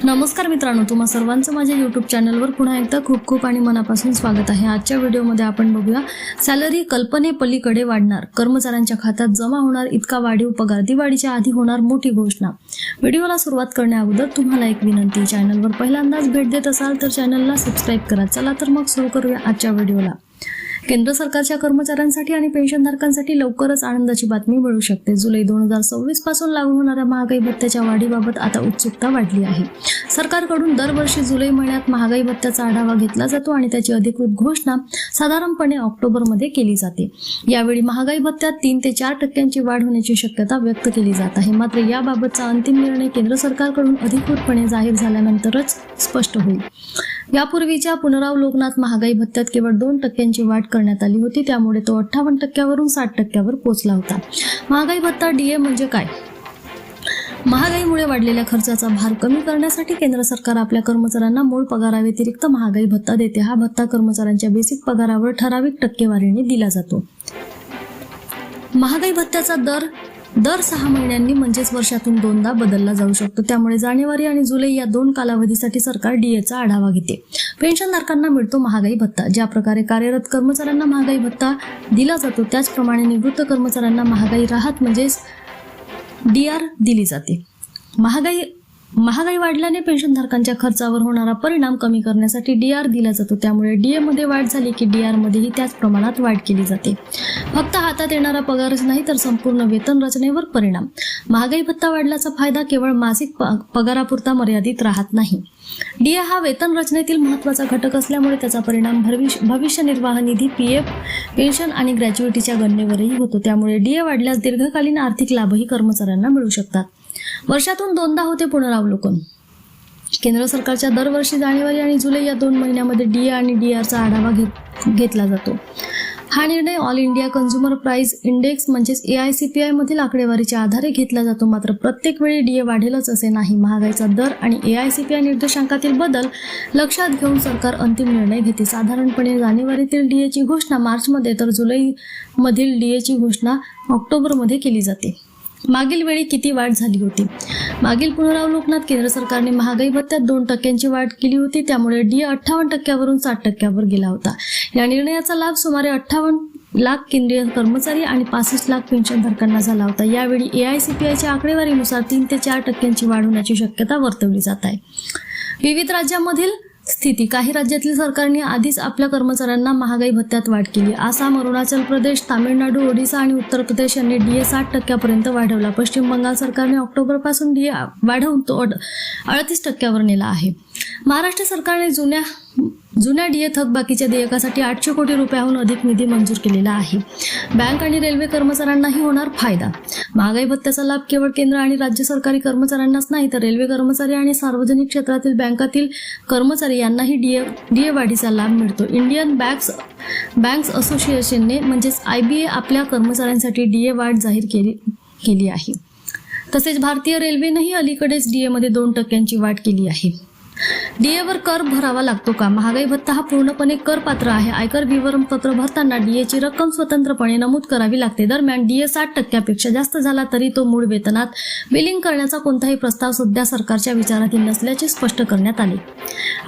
नमस्कार मित्रांनो, तुम्हा सर्वांचं माझ्या YouTube चॅनलवर पुन्हा एकदा खूप खूप आणि मनापासून स्वागत आहे। आजच्या व्हिडिओमध्ये आपण बघूया सॅलरी कल्पनेपलीकडे वाढणार, कर्मचाऱ्यांच्या खात्यात जमा होणार इतका वाढीव पगार, दिवाळीच्या आधी होणार मोठी घोषणा। व्हिडिओला सुरुवात करण्याअगोदर तुम्हाला एक विनंती, चॅनलवर पहिल्यांदाच भेट देत असाल तर चॅनलला सबस्क्राइब करा। चला तर मग सुरू करूया आजच्या व्हिडिओला। केंद्र सरकारच्या कर्मचाऱ्यांसाठी आणि पेन्शनधारकांसाठी लवकरच आनंदाची बातमी मिळू शकते। जुलै 2026 पासून लागू होणाऱ्या महागाई भत्त्याच्या वाढीबाबत आता उत्सुकता वाढली आहे। सरकारकडून दरवर्षी जुलै महिन्यात महागाई भत्त्याचा आढावा घेतला जातो आणि त्याची अधिकृत घोषणा साधारणपणे ऑक्टोबरमध्ये केली जाते। यावेळी महागाई भत्त्यात 3 ते 4% वाढ होण्याची शक्यता व्यक्त केली जात आहे। मात्र याबाबतचा अंतिम निर्णय केंद्र सरकारकडून अधिकृतपणे जाहीर झाल्यानंतरच स्पष्ट होईल। यापूर्वीच्या पुनरावलोकनात महागाई भत्त्यात केवळ 2% वाढ करण्यात आली होती, त्यामुळे तो 58% वरून 60% पोहोचला होता। महागाई भत्ता डीए म्हणजे काय? महागाईमुळे वाढलेल्या खर्चाचा भार कमी करण्यासाठी केंद्र सरकार आपल्या कर्मचाऱ्यांना मूळ पगाराव्यतिरिक्त महागाई भत्ता देते। हा भत्ता कर्मचाऱ्यांच्या बेसिक पगारावर ठराविक टक्केवारीने दिला जातो। महागाई भत्त्याचा दर 6 महिन्यांनी म्हणजेच वर्षातून 2दा बदलला जाऊ शकतो। त्यामुळे जानेवारी आणि जुलै या 2 कालावधीसाठी सरकार डीएचा आढावा घेते। पेन्शनधारकांना मिळतो महागाई भत्ता। ज्या प्रकारे कार्यरत कर्मचाऱ्यांना महागाई भत्ता दिला जातो त्याचप्रमाणे निवृत्त कर्मचाऱ्यांना महागाई राहत म्हणजेच डीआर दिली जाते। महागाई वाढल्याने पेन्शनधारकांच्या खर्चावर होणारा परिणाम कमी करण्यासाठी डीआर दिला जातो। त्यामुळे डीए मध्ये वाढ झाली की डीआर मध्येही त्याच प्रमाणात वाढ केली जाते। फक्त हातात येणारा पगारच नाही तर संपूर्ण वेतन रचनेवर परिणाम। महागाई भत्ता वाढल्याचा फायदा केवळ मासिक पगारापुरता मर्यादित राहत नाही। डीए हा वेतन रचनेतील महत्त्वाचा घटक असल्यामुळे त्याचा परिणाम भविष्य निर्वाह निधी, पीएफ, पेन्शन आणि ग्रॅच्युइटीच्या गणनेवरही होतो। त्यामुळे डीए वाढल्यास दीर्घकालीन आर्थिक लाभही कर्मचाऱ्यांना मिळू शकतात। वर्षातून 2दा होते पुनरावलोकन। केंद्र सरकारच्या दरवर्षी जानेवारी आणि जुलै या 2 महिन्यामध्ये डीए आणि डीआरचा आढावा घेतला जातो। हा निर्णय all India consumer price index म्हणजेच AICPI मधील आकडेवारीच्या आधारे घेतला जातो। मात्र प्रत्येक वेळी डीए वाढेलच असे नाही। महागाईचा दर आणि AICPI निर्देशांकातील बदल लक्षात घेऊन सरकार अंतिम निर्णय घेते। साधारणपणे जानेवारीतील डीएची घोषणा मार्चमध्ये तर जुलै मधील डीएची घोषणा ऑक्टोबरमध्ये केली जाते। मागील वेळी किती वाढ झाली होती? मागील पुनरावलोकनात केंद्र सरकारने महागाई भत्त्यात 2% वाढ केली होती। त्यामुळे डीए 58% वरून 60% गेला होता। या निर्णयाचा लाभ सुमारे 58 लाख केंद्रीय कर्मचारी आणि 65 लाख पेन्शनधारकांना झाला होता। यावेळी AICPIच्या आकडेवारीनुसार 3 ते 4% वाढ होण्याची शक्यता वर्तवली जात आहे। विविध राज्यांमधील स्थिती। काही राज्यातील सरकारने आधीच आपल्या कर्मचाऱ्यांना महागाई भत्त्यात वाढ केली। आसाम, अरुणाचल प्रदेश, तामिळनाडू, ओडिशा आणि उत्तर प्रदेश यांनी डीए 60% वाढवला। पश्चिम बंगाल सरकारने ऑक्टोबरपासून डीए वाढवून तो 38% नेला आहे। महाराष्ट्र सरकारने जुन्या डीए थकबाकीच्या देयकासाठी 800 कोटी रुपयांहून अधिक निधी मंजूर केलेला आहे। बँक आणि रेल्वे कर्मचाऱ्यांनाही होणार फायदा। महागाई भत्त्याचा लाभ केवळ केंद्र आणि राज्य सरकारी कर्मचाऱ्यांनाच नाही तर रेल्वे कर्मचारी आणि सार्वजनिक क्षेत्रातील बँकातील कर्मचारी यांनाही डीए वाढीचा लाभ मिळतो। इंडियन बँक्स असोसिएशनने म्हणजेच IBA आपल्या कर्मचाऱ्यांसाठी डीए वाढ जाहीर केली आहे। तसेच भारतीय रेल्वेनेही अलीकडेच डीए मध्ये 2% वाढ केली आहे। डीएवर कर भरावा लागतो का? महागाई भत्ता हा पूर्णपणे करपात्र आहे। आयकर विवरणपत्र भरताना डीएची रक्कम स्वतंत्रपणे नमूद करावी लागते। दरम्यान डीए 60%पेक्षा जास्त झाला तरी तो मूळ वेतनात बिलिंग करण्याचा कोणताही प्रस्ताव सध्या सरकारच्या विचाराधीन नसल्याचे स्पष्ट करण्यात आले।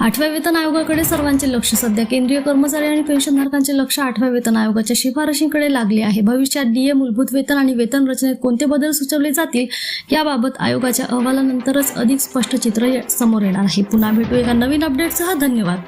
8व्या वेतन आयोगाकडे सर्वांचे लक्ष। सध्या केंद्रीय कर्मचारी आणि पेन्शनधारकांचे लक्ष 8व्या वेतन आयोगाच्या शिफारशींकडे लागले आहे। भविष्यात डीए, मूलभूत वेतन आणि वेतन रचनेत कोणते बदल सुचवले जातील याबाबत आयोगाच्या अहवालानंतरच अधिक स्पष्ट चित्र समोर येणार आहे। पुन्हा भेटू एका नवीन अपडेटसह। धन्यवाद।